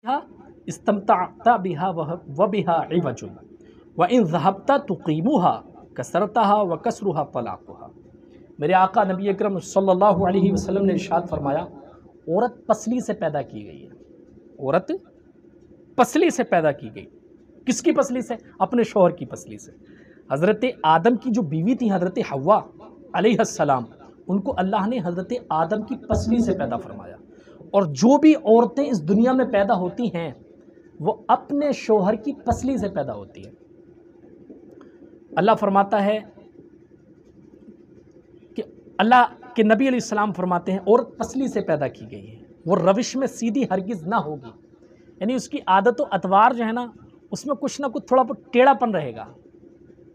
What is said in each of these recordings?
इस्तमतअता बिहा व बिहा इवजुन व इन ज़हबता तुक़ीमुहा कसरतहा व कसरुहा तलाक़ुहा। मेरे आका नबी अकरम सल्लल्लाहु अलैहि वसल्लम ने इरशाद फरमाया, औरत पसली से पैदा की गई है। औरत पसली से पैदा की गई। किसकी पसली से? अपने शौहर की पसली से। हज़रत आदम की जो बीवी थी हज़रत हव्वा अलैहिस्सलाम, उनको अल्लाह ने हज़रत आदम की पसली से पैदा फरमाया। और जो भी औरतें इस दुनिया में पैदा होती हैं वो अपने शौहर की पसली से पैदा होती हैं। अल्लाह फरमाता है कि अल्लाह के नबी अलैहिस्सलाम फरमाते हैं औरत पसली से पैदा की गई है, वो रविश में सीधी हरगिज़ ना होगी। यानी उसकी आदत व अतवार जो है ना, उसमें कुछ ना कुछ थोड़ा बहुत टेढ़ापन रहेगा।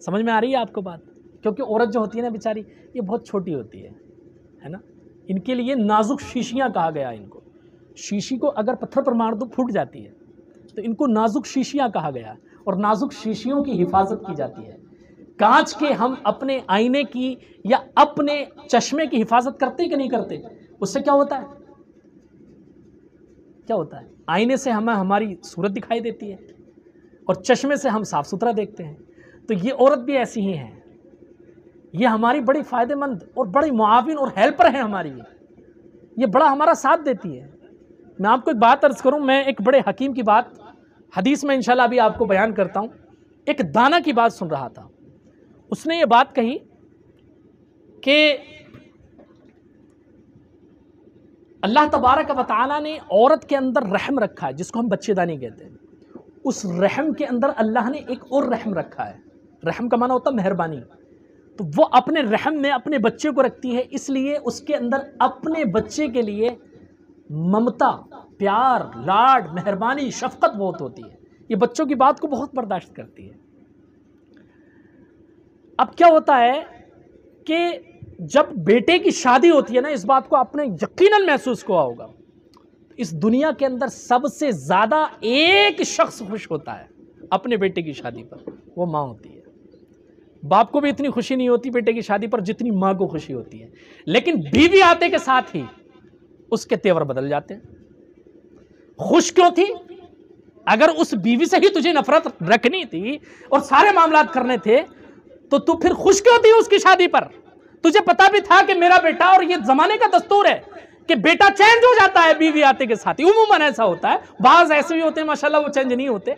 समझ में आ रही है आपको बात? क्योंकि औरत जो होती है ना बेचारी, ये बहुत छोटी होती है ना। इनके लिए नाजुक शीशियाँ कहा गया। इनको शीशी को अगर पत्थर पर मार दो फूट जाती है, तो इनको नाजुक शीशियाँ कहा गया। और नाजुक शीशियों की हिफाजत की जाती है। कांच के हम अपने आईने की या अपने चश्मे की हिफाजत करते कि नहीं करते? उससे क्या होता है? क्या होता है? आईने से हमें हमारी सूरत दिखाई देती है और चश्मे से हम साफ सुथरा देखते हैं। तो ये औरत भी ऐसी ही है। ये हमारी बड़ी फ़ायदेमंद और बड़ी मुआविन और हेल्पर है हमारी। ये बड़ा हमारा साथ देती है। मैं आपको एक बात अर्ज़ करूं, मैं एक बड़े हकीम की बात हदीस में इंशाल्लाह अभी आपको बयान करता हूं। एक दाना की बात सुन रहा था, उसने ये बात कही कि अल्लाह तबारक व तआला ने औरत के अंदर रहम रखा है, जिसको हम बच्चेदानी कहते हैं। उस रहम के अंदर अल्लाह ने एक और रहम रखा है। रहम का माना होता है मेहरबानी। तो वो अपने रहम में अपने बच्चे को रखती है, इसलिए उसके अंदर अपने बच्चे के लिए ममता, प्यार, लाड, मेहरबानी, शफकत बहुत होती है। ये बच्चों की बात को बहुत बर्दाश्त करती है। अब क्या होता है कि जब बेटे की शादी होती है ना, इस बात को आपने यकीनन महसूस हुआ होगा, इस दुनिया के अंदर सबसे ज़्यादा एक शख्स खुश होता है अपने बेटे की शादी पर, वो माँ होती है। बाप को भी इतनी खुशी नहीं होती बेटे की शादी पर जितनी माँ को खुशी होती है। लेकिन बीवी आते के साथ ही उसके तेवर बदल जाते हैं। खुश क्यों थी? अगर उस बीवी से ही तुझे नफरत रखनी थी और सारे मामलात करने थे, तो तू फिर खुश क्यों थी उसकी शादी पर? तुझे पता भी था कि मेरा बेटा, और ये जमाने का दस्तूर है कि बेटा चेंज हो जाता है बीवी आते के साथ ही, उमूमन ऐसा होता है। बाज ऐसे भी होते हैं माशाल्लाह वो चेंज नहीं होते।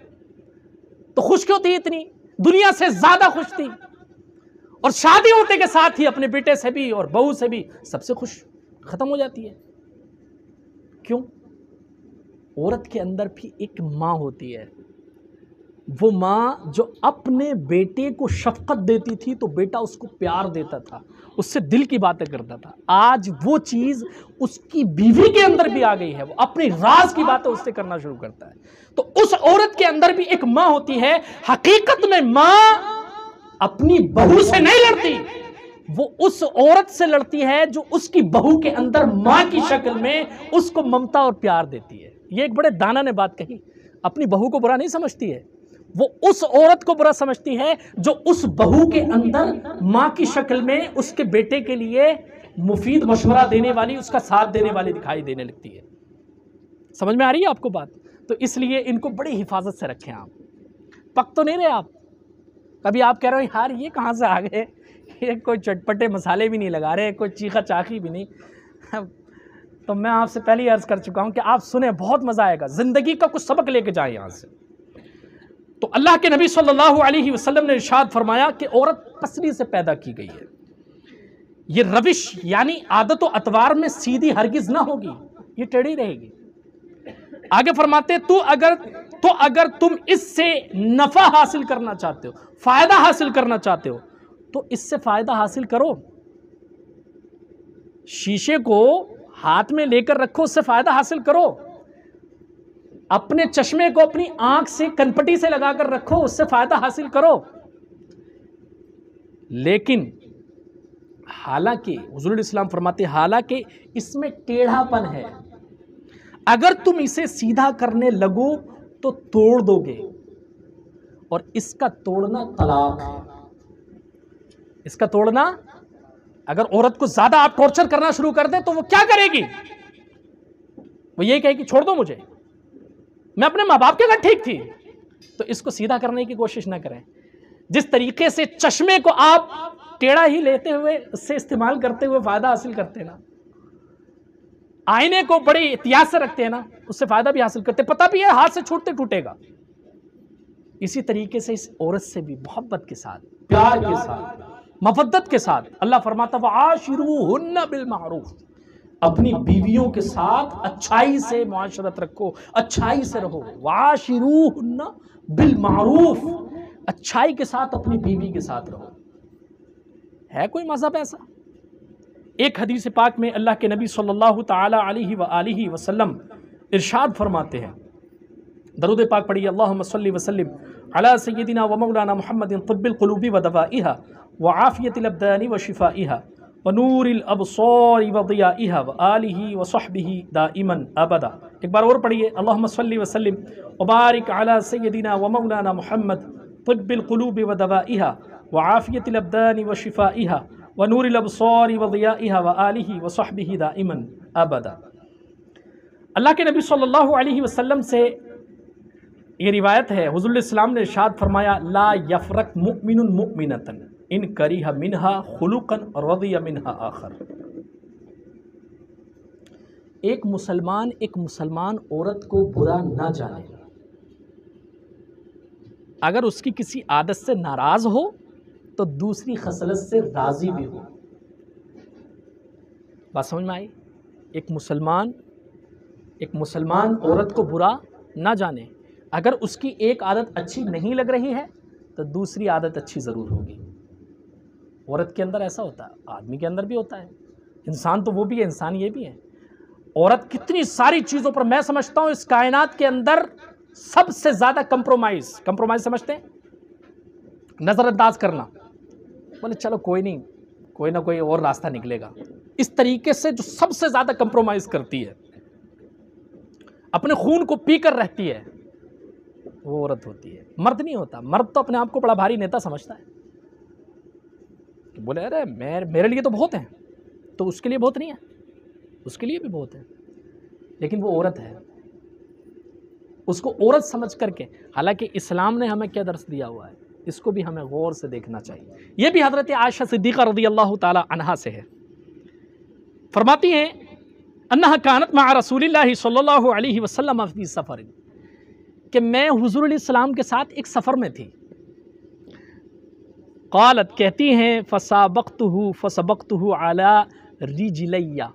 तो खुश क्यों थी इतनी? दुनिया से ज्यादा खुश थी। और शादी होते के साथ ही अपने बेटे से भी और बहू से भी सबसे खुश खत्म हो जाती है। क्यों? औरत के अंदर भी एक माँ होती है। वो माँ जो अपने बेटे को शफकत देती थी तो बेटा उसको प्यार देता था, उससे दिल की बातें करता था। आज वो चीज़ उसकी बीवी के अंदर भी आ गई है। वो अपनी राज की बातें उससे करना शुरू करता है। तो उस औरत के अंदर भी एक माँ होती है। हकीकत में माँ अपनी बहू से नहीं लड़ती, वो उस औरत से लड़ती है जो उसकी बहू के अंदर माँ की शक्ल में उसको ममता और प्यार देती है। ये एक बड़े दाना ने बात कही। अपनी बहू को बुरा नहीं समझती है, वो उस औरत को बुरा समझती है जो उस बहू के अंदर माँ की शक्ल में उसके बेटे के लिए मुफीद मशवरा देने वाली, उसका साथ देने वाली दिखाई देने लगती है। समझ में आ रही है आपको बात? तो इसलिए इनको बड़ी हिफाजत से रखें आप। पक तो नहीं रहे आप? कभी आप कह रहे हो यार ये कहाँ से आ गए, ये कोई चटपटे मसाले भी नहीं लगा रहे, कोई चीखा चाखी भी नहीं। तो मैं आपसे पहले ही अर्ज़ कर चुका हूँ कि आप सुने, बहुत मज़ा आएगा। ज़िंदगी का कुछ सबक लेके जाए यहाँ से। तो अल्लाह के नबी सल्लल्लाहु अलैहि वसल्लम ने इरशाद फरमाया कि औरत पसली से पैदा की गई है। ये रविश यानी आदत व अतवार में सीधी हरगिज़ ना होगी, ये टेढ़ी रहेगी। आगे फरमाते अगर तुम इससे नफ़ा हासिल करना चाहते हो, फ़ायदा हासिल करना चाहते हो, तो इससे फ़ायदा हासिल करो। शीशे को हाथ में लेकर रखो, उससे फ़ायदा हासिल करो। अपने चश्मे को अपनी आंख से कनपटी से लगाकर रखो, उससे फ़ायदा हासिल करो। लेकिन हालांकि हुज़ूर इस्लाम फरमाते, हालांकि इसमें टेढ़ापन है। अगर तुम इसे सीधा करने लगो तो तोड़ दोगे, और इसका तोड़ना तलाक है। इसका तोड़ना, अगर औरत को ज्यादा आप टॉर्चर करना शुरू कर दे तो वो क्या करेगी? वो ये कहेगी छोड़ दो मुझे, मैं अपने माँ बाप के घर ठीक थी। तो इसको सीधा करने की कोशिश ना करें। जिस तरीके से चश्मे को आप टेढ़ा ही लेते हुए उससे इस्तेमाल करते हुए फायदा हासिल करते हैं ना, आईने को बड़े एहतियात से रखते हैं ना, उससे फायदा भी हासिल करते हैं, पता भी है हाथ से छूटते टूटेगा। इसी तरीके से इस औरत से भी मोहब्बत के साथ, प्यार के साथ, मवद्दत के साथ अल्लाह फरमाता वआशिरूहुन्ना बिल मारूफ, अपनी बीवियों के साथ अच्छाई से मुआशरत रखो, अच्छाई से रहो। वआशिरूहुन्ना बिल मारूफ, अच्छाई के साथ अपनी बीवी के साथ रहो। है कोई मज़हब ऐसा? एक हदीस पाक में अल्लाह के नबी सल्लल्लाहु ताला अलैहि व आलिहि वसल्लम इरशाद फरमाते हैं, दरूद पाक पढ़िए, अल्लाहुम्मा सल्लि व सल्लिम अला सय्यदिना व मौलाना मुहम्मदिन तिब्बिल क़ुलूबि व दवाइहा व आफ़ियतिल अब्दानि व शिफ़ाइहा व नूरिल अबसारि व ज़ियाइहा व आलिहि व सहबिही दाइमन अबदा। एक बार और पढ़िए, अल्लाहुम्मा सल्लि व सल्लिम व बारिक अला सय्यदिना व मौलाना मुहम्मद तिब्बिल क़ुलूबि व दवाइहा व आफ़ियतिल अब्दानि व शिफ़ाइहा व नूरिल अबसारि व ज़ियाइहा व आलिहि व सहबिही दाइमन अबदा। अल्लाह के नबी सल्लल्लाहु अलैहि वसल्लम से ये रिवायत है, हुज़ूर इस्लाम ने इरशाद फरमाया, ला यफ़रक मुमिनुन मुमिनतन इन करिहा मिनहा खुलुकन रज़िया मिनहा आखर। एक मुसलमान औरत को बुरा ना जाने, अगर उसकी आदत से नाराज हो तो दूसरी खसलत से राजी भी हो। बात समझ में आई? एक मुसलमान औरत को बुरा ना जाने, अगर उसकी एक आदत अच्छी नहीं लग रही है तो दूसरी आदत अच्छी ज़रूर होगी। औरत के अंदर ऐसा होता है, आदमी के अंदर भी होता है। इंसान तो वो भी है, इंसान ये भी है। औरत कितनी सारी चीज़ों पर, मैं समझता हूँ इस कायनात के अंदर सबसे ज़्यादा कंप्रोमाइज़ समझते हैं, नज़रअंदाज करना, बोले चलो कोई नहीं, कोई ना कोई और रास्ता निकलेगा। इस तरीके से जो सबसे ज़्यादा कंप्रोमाइज़ करती है, अपने खून को पी कर रहती है, वो औरत होती है, मर्द नहीं होता। मर्द तो अपने आप को बड़ा भारी नेता समझता है, तो बोले अरे मेरे लिए तो बहुत है, तो उसके लिए बहुत नहीं है, उसके लिए भी बहुत है, लेकिन वो औरत है, उसको औरत समझ करके। हालांकि इस्लाम ने हमें क्या दर्स दिया हुआ है, इसको भी हमें गौर से देखना चाहिए। ये भी हज़रत आयशा सिद्दीक़ा रज़ियल्लाहु ताला अन्हा से है। फरमाती हैं अन्नहा कानत मअ रसूलिल्लाहि सल्लल्लाहु अलैहि वसल्लम फ़ी सफ़र, कि मैं हुज़ूर इस्लाम के साथ एक सफ़र में थी। क़ालत, कहती हैं, फ़सबक़्तुहु अला रिजलैया,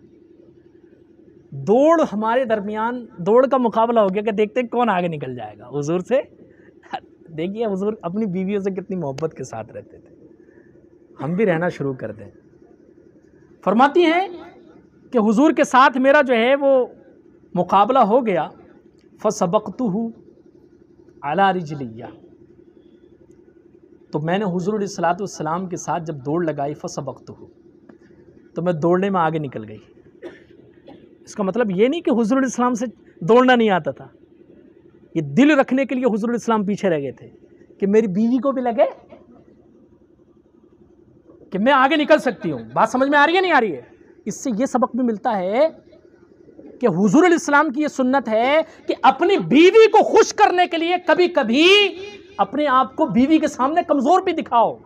दौड़ हमारे दरमियान, दौड़ का मुकाबला हो गया कि देखते हैं कौन आगे निकल जाएगा हुज़ूर से। देखिए हुज़ूर अपनी बीवियों से कितनी मोहब्बत के साथ रहते थे, हम भी रहना शुरू कर दें। फरमाती हैं कि हुज़ूर के साथ मेरा जो है वो मुकाबला हो गया। फ़सबक़्तुहु अला रिजलिया, तो मैंने हुज़ूर सल्लल्लाहु अलैहि वसल्लम के साथ जब दौड़ लगाई, फ़सबक़्तुहु, तो मैं दौड़ने में आगे निकल गई। इसका मतलब ये नहीं कि हुज़ूर इस्लाम से दौड़ना नहीं आता था, ये दिल रखने के लिए हुज़ूर इस्लाम पीछे रह गए थे कि मेरी बीवी को भी लगे कि मैं आगे निकल सकती हूँ। बात समझ में आ रही है नहीं आ रही है? इससे ये सबक भी मिलता है कि हुज़ूर इस्लाम की ये सुन्नत है कि अपनी बीवी को खुश करने के लिए कभी कभी अपने आप को बीवी के सामने कमज़ोर भी दिखाओ।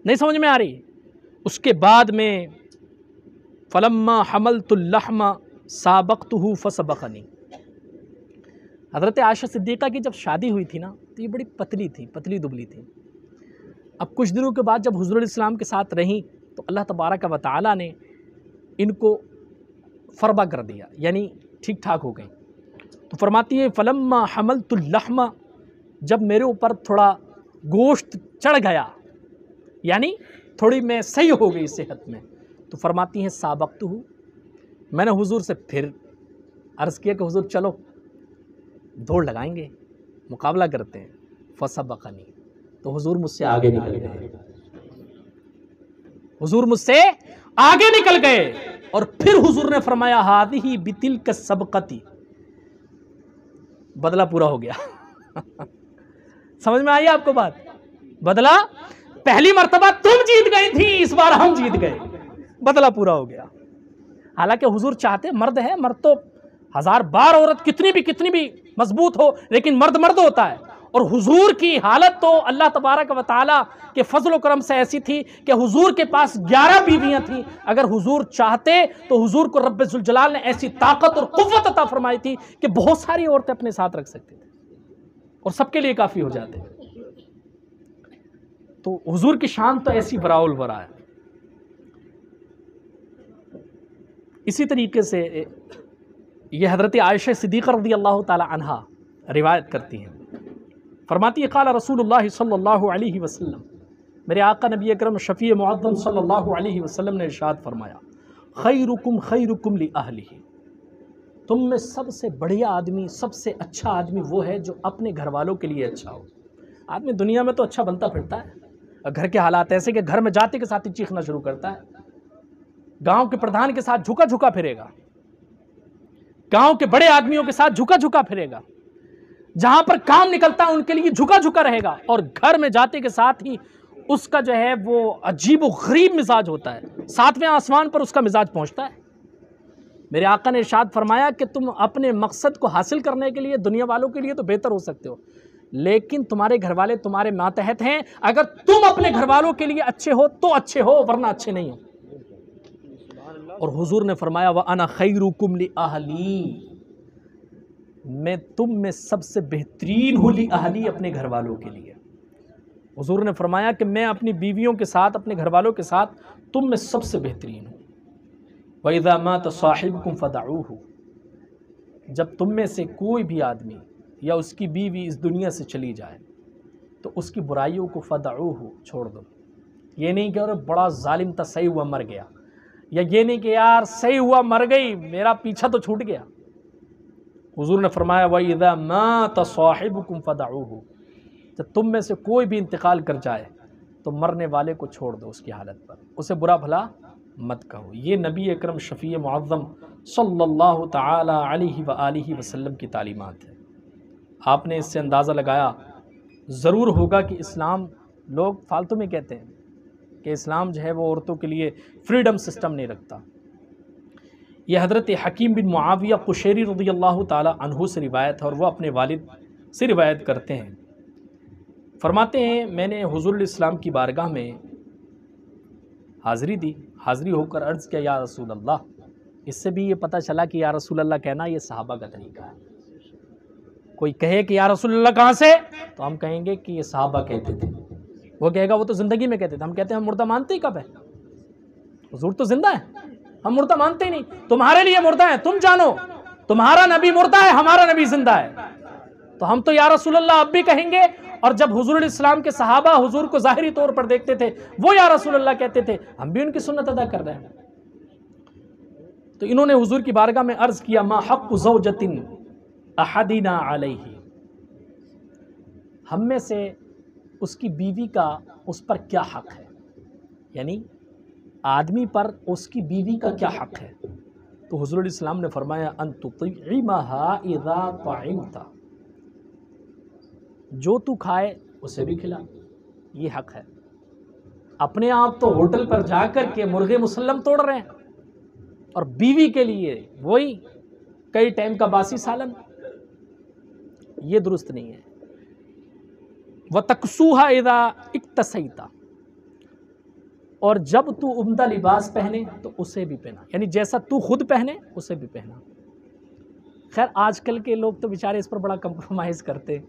नहीं समझ में आ रही? उसके बाद में फलम्मा हमलतुल लहमा साबक़्तुहु फसबक़नी, हज़रत आयशा सिद्दीक़ा की जब शादी हुई थी ना, तो ये बड़ी पतली थी, पतली दुबली थी। अब कुछ दिनों के बाद जब हुज़ूर इस्लाम के साथ रहीं तो अल्लाह तबारक व तआला ने इनको फ़रबा कर दिया, यानी ठीक ठाक हो गई। तो फरमाती है फलम्मा हमलतुल लहमा, जब मेरे ऊपर थोड़ा गोश्त चढ़ गया, यानी थोड़ी मैं सही हो गई सेहत में, तो फरमाती हैं साबक़्तुहु, मैंने हुज़ूर से फिर अर्ज़ किया कि हुज़ूर चलो दौड़ लगाएंगे, मुकाबला करते हैं। फसबक़नी, तो हुज़ूर मुझसे आगे निकल गए, हुज़ूर मुझसे आगे निकल गए। और फिर हुज़ूर ने फरमाया हादिही बितिल्क सबक़ती, बदला पूरा हो गया। समझ में आई आपको बात? बदला, पहली मर्तबा तुम जीत गई थी, इस बार हम जीत गए, बदला पूरा हो गया। हालांकि हुजूर चाहते, मर्द है, मर्द तो 1000 बार औरत कितनी भी मजबूत हो, लेकिन मर्द मर्द होता है। और हुजूर की हालत तो अल्लाह तबारक व तआला के फजल व करम से ऐसी थी कि हुजूर के पास 11 बीवियां थी। अगर हुजूर चाहते तो हुजूर को रब्बे जुल जलाल ने ऐसी ताकत और कुव्वत अता फरमाई थी कि बहुत सारी औरतें अपने साथ रख सकते थे और सबके लिए काफ़ी हो जाते। तो हुजूर की शान तो ऐसी बराउल बरा है। इसी तरीके से ये हज़रत आयशा सिद्दीक़ा रज़ियल्लाहु ताला अन्हा रिवायत करती हैं, फरमाती है क़ाला रसूलुल्लाह सल्लल्लाहु अलैहि वसल्लम, मेरे आका नबी अकरम शफ़ी मुअज़्ज़म सल्लल्लाहु अलैहि वसल्लम ने इरशाद फरमाया, खैरुकुम ली अहलिही, तुम में सबसे बढ़िया आदमी, सबसे अच्छा आदमी वो है जो अपने घर वालों के लिए अच्छा हो। आदमी दुनिया में तो अच्छा बनता फिरता है, घर के हालात ऐसे कि घर में जाते के साथ ही चीखना शुरू करता है, गांव के प्रधान के साथ झुका झुका फिरेगा, गांव के बड़े आदमियों के साथ झुका झुका फिरेगा, जहां पर काम निकलता है उनके लिए झुका झुका रहेगा, और घर में जाते के साथ ही उसका जो है वो अजीब व गरीब मिजाज होता है, 7वें आसमान पर उसका मिजाज पहुंचता है। मेरे आका ने इरशाद फरमाया कि तुम अपने मकसद को हासिल करने के लिए दुनिया वालों के लिए तो बेहतर हो सकते हो, लेकिन तुम्हारे घर वाले तुम्हारे मातहत हैं। अगर तुम अपने घर वालों के लिए अच्छे हो तो अच्छे हो, वरना अच्छे नहीं हो। और हुजूर ने फरमाया व अना खैरुकुम ली अहली, मैं तुम में सबसे बेहतरीन हूँ ली अहली, अपने घर वालों के लिए। हुजूर ने फरमाया कि मैं अपनी बीवियों के साथ, अपने घर वालों के साथ तुम में सबसे बेहतरीन हूँ। व इज़ा मात साहिबकुम फदऊहु, जब तुम में से कोई भी आदमी या उसकी बीवी इस दुनिया से चली जाए तो उसकी बुराइयों को फदऊहु, छोड़ दो। ये नहीं कि अरे बड़ा जालिम था, सही हुआ मर गया, या ये नहीं कि यार सही हुआ मर गई, मेरा पीछा तो छूट गया। हुजूर ने फरमाया व इज़ा मात साहिबकुम फदऊहु, जब तुम में से कोई भी इंतकाल कर जाए तो मरने वाले को छोड़ दो उसकी हालत पर, उसे बुरा भला मत कहो। ये नबी अकरम शफ़ी मुअज़्ज़म सल्लल्लाहु ताला अलैहि व आलिहि वसल्लम की तालीमात है। आपने इससे अंदाज़ा लगाया ज़रूर होगा कि इस्लाम, लोग फालतू में कहते हैं कि इस्लाम जो है वो औरतों के लिए फ्रीडम सिस्टम नहीं रखता। यह हज़रत हकीम बिन मुआविया कुशैरी रज़ियल्लाहु ताला अन्हु से रिवायत है, और वह अपने वालिद से रिवायत करते हैं। फरमाते हैं मैंने हुज़ूरुल इस्लाम की बारगाह में हाज़िरी दी, हाज़िरी होकर अर्ज़ किया या रसूल अल्लाह। इससे भी ये पता चला कि या रसूल अल्लाह कहना ये सहाबा का तरीका है। कोई कहे कि या रसूल अल्लाह कहाँ से, तो हम कहेंगे कि ये सहाबा कहते थे। वो कहेगा वो तो ज़िंदगी में कहते थे। हम कहते हैं हम मुर्दा मानते ही कब है, हुज़ूर तो जिंदा है, हम मुर्दा मानते ही नहीं। तुम्हारे लिए मुर्दा है, तुम जानो, तुम्हारा नबी मुर्दा है, हमारा नबी जिंदा है। तो हम तो या रसूल अल्लाह अब भी कहेंगे, और जब हुजूरुल इस्लाम के सहाबा हुजूर को ज़ाहिरी तौर पर देखते थे वो या रसूल अल्लाह कहते थे, हम भी उनकी सुन्नत अदा कर रहे हैं। तो इन्होंने हुजूर की बारगाह में अर्ज़ किया मा हक़्क़ु ज़ौजतिन अहदिना अलैहि, हम में से उसकी बीवी का उस पर क्या हक़ है, यानी आदमी पर उसकी बीवी का क्या हक़ है। तो हुजूरुल इस्लाम ने फरमाया अन तुतिइमहा इज़ा तअमता, जो तू खाए उसे भी खिला, ये हक़ है। अपने आप तो होटल पर जाकर के मुर्गे मुसल्लम तोड़ रहे हैं, और बीवी के लिए वही कई टाइम का बासी सालन, ये दुरुस्त नहीं है। व तकसूहा इज़ा इक्तसैता, और जब तू उम्दा लिबास पहने तो उसे भी पहना, यानी जैसा तू खुद पहने उसे भी पहना। खैर आजकल के लोग तो बेचारे इस पर बड़ा कंप्रोमाइज़ करते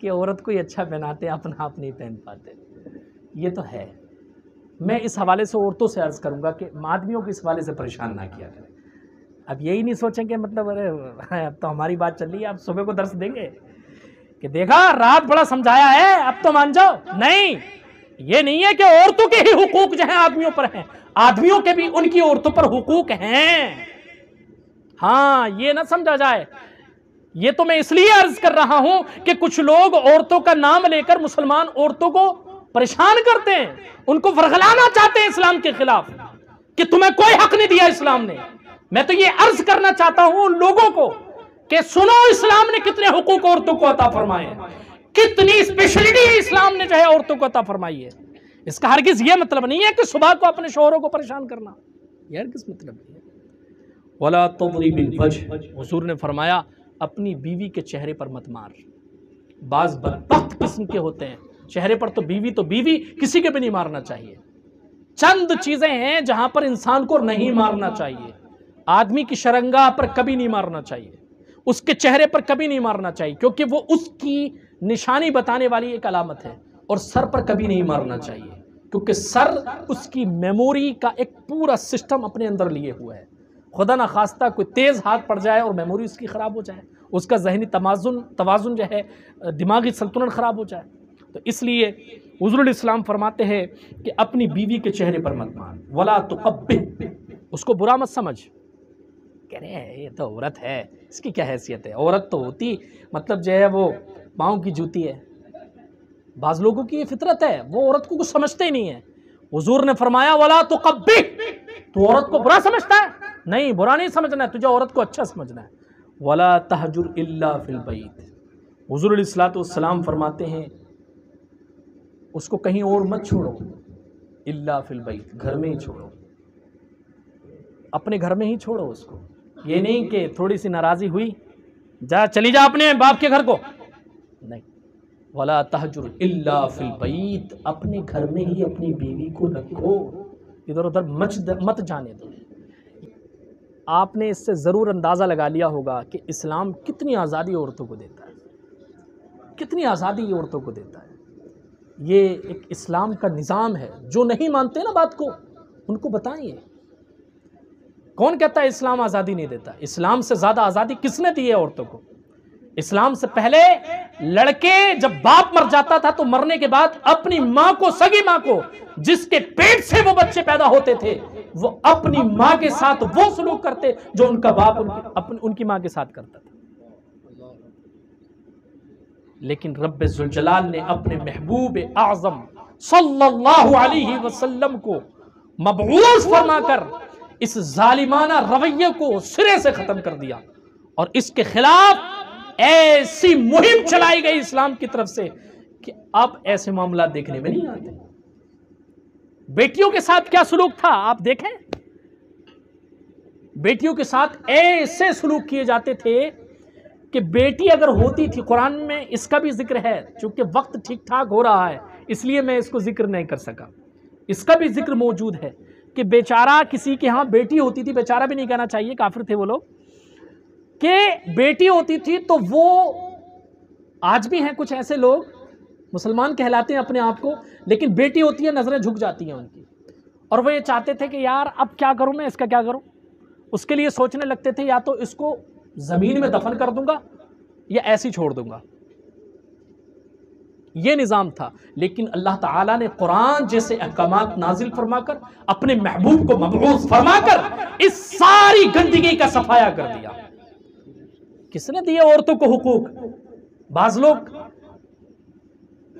कि औरत को ही अच्छा पहनाते, अपना आप नहीं पहन पाते। ये तो है। मैं इस हवाले से औरतों से अर्ज़ करूँगा कि आदमियों को इस हवाले से परेशान ना किया करें। अब यही नहीं सोचेंगे मतलब अरे अब तो हमारी बात चल रही है, आप सुबह को दर्श देंगे कि देखा रात बड़ा समझाया है, अब तो मान जाओ। नहीं, ये नहीं है कि औरतों के ही हुकूक जो हैं आदमियों पर हैं, आदमियों के भी उनकी औरतों पर हुकूक हैं। हाँ, ये ना समझा जाए। ये तो मैं इसलिए अर्ज कर रहा हूं कि कुछ लोग औरतों का नाम लेकर मुसलमान औरतों को परेशान करते हैं, उनको वरगलाना चाहते हैं इस्लाम के खिलाफ कि तुम्हें कोई हक नहीं दिया इस्लाम ने। मैं तो ये अर्ज करना चाहता हूं उन लोगों को कि सुनो, इस्लाम ने कितने हुकूक औरतों को अता फरमाए हैं, कितनी स्पेशलिटी इस्लाम ने जो है औरतों को अता फरमाई है। इसका हरगिज ये मतलब नहीं है कि सुबह को अपने शोहरों को परेशान करना, ये हरगिज मतलब नहीं है। वला तज़रिबिल वजह, हुज़ूर ने फरमाया अपनी बीवी के चेहरे पर मत मार। बाज़ बदबख्त किस्म के होते हैं, चेहरे पर तो बीवी किसी के भी नहीं मारना चाहिए। चंद चीज़ें हैं जहाँ पर इंसान को नहीं मारना चाहिए। आदमी की शरंगाह पर कभी नहीं मारना चाहिए, उसके चेहरे पर कभी नहीं मारना चाहिए, क्योंकि वो उसकी निशानी बताने वाली एक अलामत है। और सर पर कभी नहीं मारना चाहिए, क्योंकि सर उसकी मेमोरी का एक पूरा सिस्टम अपने अंदर लिए हुआ है। खुदा न खास्ता कोई तेज़ हाथ पड़ जाए और मेमोरी उसकी ख़राब हो जाए, उसका जहनी तवाज़ुन जो है, दिमागी संतुलन ख़राब हो जाए। तो इसलिए हुज़ूरुल इस्लाम फरमाते हैं कि अपनी बीवी के चेहरे पर मत मार। वला तुक़ब्बिह, उसको बुरा मत समझ, कह रहे हैं ये तो औरत है, इसकी क्या हैसियत है, औरत तो होती मतलब जो है वो पाँव की जूती है। बाज़ लोगों की ये फितरत है, वो औरत को कुछ समझते ही नहीं है। हुज़ूर ने फरमाया वला तुक़ब्बिह, तू औरत को बुरा समझता है? नहीं, बुरा नहीं समझना है, तुझे औरत को अच्छा समझना है। वला तहजुर इल्ला फिल बैत, हुज़ूर अलैहिस्सलातु वस्सलाम फरमाते हैं उसको कहीं और मत छोड़ो, इल्ला फिल बैत, घर में ही छोड़ो, अपने घर में ही छोड़ो उसको। ये नहीं कि थोड़ी सी नाराज़ी हुई चली जा अपने बाप के घर को, नहीं। वला तहजुर इल्ला फिल बैत, अपने घर में ही अपनी बीवी को रखो, इधर उधर मत जाने दो। आपने इससे ज़रूर अंदाज़ा लगा लिया होगा कि इस्लाम कितनी आज़ादी औरतों को देता है, कितनी आज़ादी औरतों को देता है। ये एक इस्लाम का निज़ाम है। जो नहीं मानते ना बात को, उनको बताइए। कौन कहता है इस्लाम आज़ादी नहीं देता? इस्लाम से ज़्यादा आज़ादी किसने दी है औरतों को? इस्लाम से पहले लड़के जब बाप मर जाता था तो मरने के बाद अपनी माँ को, सगी माँ को, जिसके पेट से वो बच्चे पैदा होते थे, वो अपनी माँ के साथ वो सलूक करते जो उनका बाप उनकी माँ के साथ करता था। लेकिन रब्बे ज़ुल जलाल ने अपने महबूब आज़म सल्लल्लाहु अलैहि वसल्लम को मबऊस फरमाकर इस जालिमाना रवैये को सिरे से ख़त्म कर दिया और इसके खिलाफ ऐसी मुहिम चलाई गई इस्लाम की तरफ से कि अब ऐसे मामला देखने में नहीं आते। बेटियों के साथ क्या सलूक था आप देखें, बेटियों के साथ ऐसे सलूक किए जाते थे कि बेटी अगर होती थी, कुरान में इसका भी जिक्र है, चूंकि वक्त ठीक ठाक हो रहा है इसलिए मैं इसको जिक्र नहीं कर सका, इसका भी जिक्र मौजूद है कि बेचारा किसी के यहाँ बेटी होती थी, बेचारा भी नहीं कहना चाहिए, काफिर थे वो लोग, कि बेटी होती थी तो वो, आज भी हैं कुछ ऐसे लोग मुसलमान कहलाते हैं अपने आप को, लेकिन बेटी होती है नज़रें झुक जाती हैं उनकी, और वो ये चाहते थे कि यार अब क्या करूं मैं, इसका क्या करूं। उसके लिए सोचने लगते थे या तो इसको ज़मीन में दफन कर दूंगा या ऐसे ही छोड़ दूंगा, ये निज़ाम था। लेकिन अल्लाह ताला ने कुरान जैसे अहकामात नाजिल फरमाकर अपने महबूब को मबऊस फरमाकर इस सारी गंदगी का सफाया कर दिया। किसने दिए औरतों को हुकूक? बाज लोग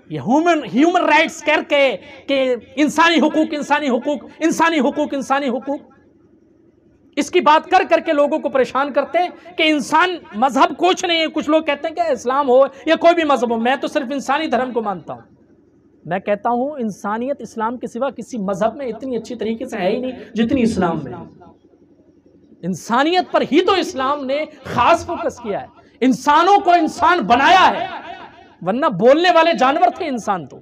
ये ह्यूमन राइट्स करके कि इंसानी हुकूक, इंसानी हुकूक, इंसानी हुकूक, इंसानी हुकूक, इसकी बात कर करके लोगों को परेशान करते हैं कि इंसान मजहब कुछ नहीं है। कुछ लोग कहते हैं कि इस्लाम हो या कोई भी मजहब हो, मैं तो सिर्फ इंसानी धर्म को मानता हूं। मैं कहता हूं इंसानियत इस्लाम के सिवा किसी मजहब में इतनी अच्छी तरीके से है ही नहीं जितनी इस्लाम में। इंसानियत पर ही तो इस्लाम ने खास फोकस किया है, इंसानों को इंसान बनाया है, वरना बोलने वाले जानवर थे इंसान, तो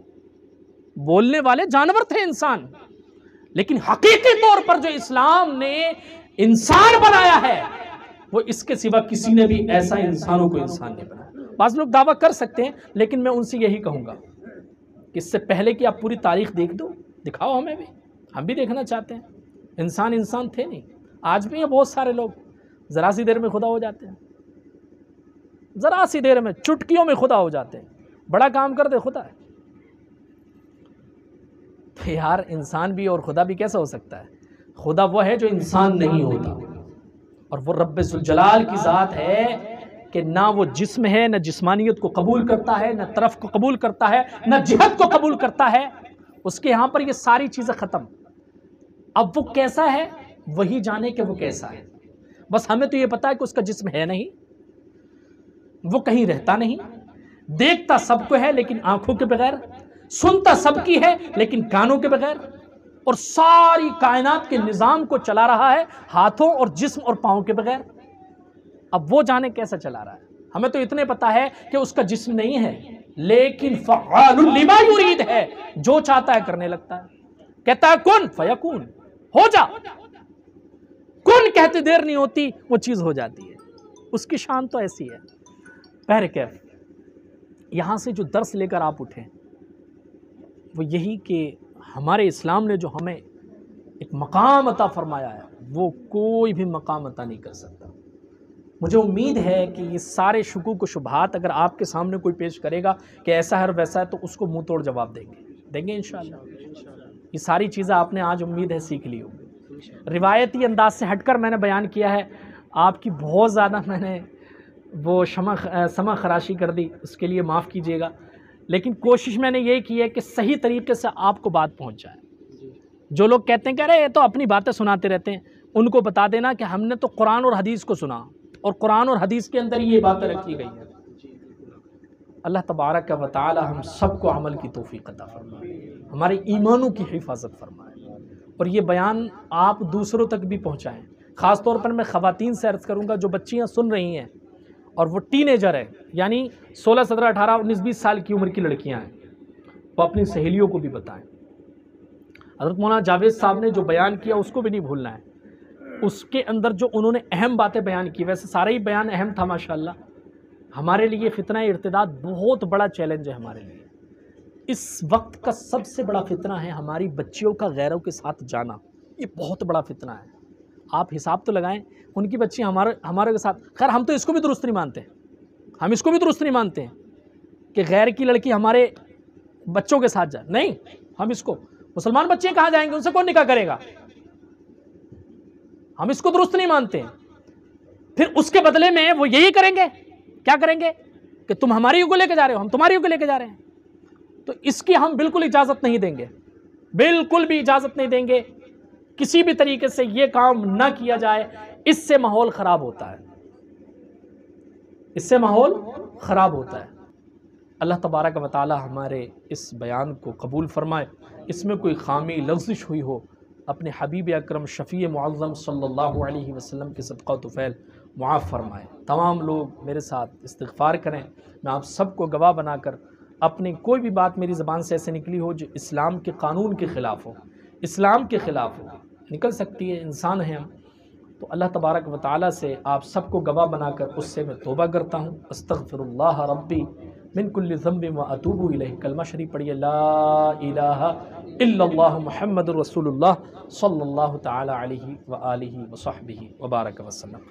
बोलने वाले जानवर थे इंसान। लेकिन हकीकी तौर पर जो इस्लाम ने इंसान बनाया है वो इसके सिवा किसी ने भी ऐसा इंसानों को इंसान नहीं बनाया। बाज़ लोग दावा कर सकते हैं, लेकिन मैं उनसे यही कहूंगा कि इससे पहले कि आप पूरी तारीख देख दो, दिखाओ हमें भी, हम भी देखना चाहते हैं। इंसान थे नहीं, आज भी हैं बहुत सारे लोग, ज़रा सी देर में खुदा हो जाते हैं, ज़रा सी देर में चुटकियों में खुदा हो जाते हैं, बड़ा काम कर दे खुदा है। तो यार इंसान भी और खुदा भी कैसा हो सकता है? खुदा वो है जो इंसान नहीं होता, और वो रब्बे ज़ुल जलाल की ज़ात है कि ना वो जिस्म है, ना जिस्मानियत को कबूल करता है, ना तरफ को कबूल करता है, ना जिहद को कबूल करता है। उसके यहाँ पर ये सारी चीज़ें ख़त्म। अब वो कैसा है वही जाने कि वो कैसा है, बस हमें तो ये पता है कि उसका जिस्म है नहीं, वो कहीं रहता नहीं, देखता सबको है लेकिन आंखों के बगैर, सुनता सबकी है लेकिन कानों के बगैर, और सारी कायनात के निज़ाम को चला रहा है हाथों और जिस्म और पाँव के बगैर। अब वो जाने कैसे चला रहा है। हमें तो इतने पता है कि उसका जिस्म नहीं है, लेकिन फ़अालुन लिमा युरीद है, जो चाहता है करने लगता है। कहता है कुन फयकून, हो जा, कुन कहते देर नहीं होती, वो चीज़ हो जाती है। उसकी शान तो ऐसी है। पहर कैफ यहाँ से जो दर्स लेकर आप उठें वो यही कि हमारे इस्लाम ने जो हमें एक मकाम अता फरमाया है वो कोई भी मकाम अता नहीं कर सकता। मुझे उम्मीद है कि ये सारे शुकूक व शुबहात अगर आपके सामने कोई पेश करेगा कि ऐसा है और वैसा है, तो उसको मुंह तोड़ जवाब देंगे इंशाअल्लाह। ये सारी चीज़ें आपने आज उम्मीद है सीख ली होगी। रिवायती अंदाज से हटकर मैंने बयान किया है, आपकी बहुत ज़्यादा मैंने वो समा खराशी कर दी, उसके लिए माफ़ कीजिएगा, लेकिन कोशिश मैंने ये की है कि सही तरीके से आपको बात पहुंच जाए। जो लोग कहते हैं कि अरे ये तो अपनी बातें सुनाते रहते हैं, उनको बता देना कि हमने तो कुरान और हदीस को सुना और कुरान और हदीस के अंदर ये बातें रखी गई हैं। अल्लाह तबारक व तआला हम सबको अमल की तौफीक अता फरमाए, हमारे ईमानों की हिफाजत फरमाए और ये बयान आप दूसरों तक भी पहुँचाएँ। ख़ास तौर पर मैं ख़वातीन से अर्ज़ करूँगा जो बच्चियाँ सुन रही हैं और वो टीनेजर है, यानी 16, 17, 18, 19, 20 साल की उम्र की लड़कियां हैं, वो अपनी सहेलियों को भी बताएं। हज़रत मौलाना जावेद साहब ने जो बयान किया उसको भी नहीं भूलना है। उसके अंदर जो उन्होंने अहम बातें बयान की, वैसे सारा ही बयान अहम था माशाल्लाह। हमारे लिए फितना इर्तिदाद बहुत बड़ा चैलेंज है हमारे लिए। इस वक्त का सबसे बड़ा फितना है हमारी बच्चियों का गैरों के साथ जाना, ये बहुत बड़ा फितना है। आप हिसाब तो लगाएं, उनकी बच्ची हमारे के साथ, खैर हम तो इसको भी दुरुस्त नहीं मानते, हम इसको भी दुरुस्त नहीं मानते हैं कि गैर की लड़की हमारे बच्चों के साथ जाए, नहीं, हम इसको, मुसलमान बच्चे कहाँ जाएंगे, उनसे कौन निकाह करेगा, हम इसको दुरुस्त नहीं मानते हैं। फिर उसके बदले में वो यही करेंगे, क्या करेंगे कि तुम हमारी को लेके जा रहे हो, हम तुम्हारी को लेके जा रहे हैं, तो इसकी हम बिल्कुल इजाज़त नहीं देंगे, बिल्कुल भी इजाज़त नहीं देंगे। किसी भी तरीके से ये काम ना किया जाए, इससे माहौल ख़राब होता है, इससे माहौल ख़राब होता है। अल्लाह तबारक व तआला हमारे इस बयान को कबूल फरमाए, इसमें कोई खामी लफ्ज़िश हुई हो अपने हबीब अकरम शफ़ी मुअज़्ज़म सल्लल्लाहु अलैहि वसल्लम के सदक़ा तुफ़ैल मुआफ़ फरमाए। तमाम लोग मेरे साथ इस्तिग़फ़ार करें। मैं आप सबको गवाह बनाकर अपनी कोई भी बात मेरी ज़बान से ऐसे निकली हो जो इस्लाम के कानून के ख़िलाफ़ हो, इस्लाम के ख़िलाफ़ हो, निकल सकती है, इंसान हैं हम, तो अल्लाह तबारक व तआला से आप सबको गवाह बनाकर उससे मैं तौबा करता हूँ। अस्तग़फ़िरुल्लाह रब्बी मिन कुल्लि ज़ंबिन व अतूबु इलैह। कलमा शरीफ पढ़िए, ला इलाहा इल्लल्लाहु मुहम्मदुर रसूलुल्लाह सल्लल्लाहु तआला अलैहि व आलिहि व सहबिहि व बारक वसल्लम।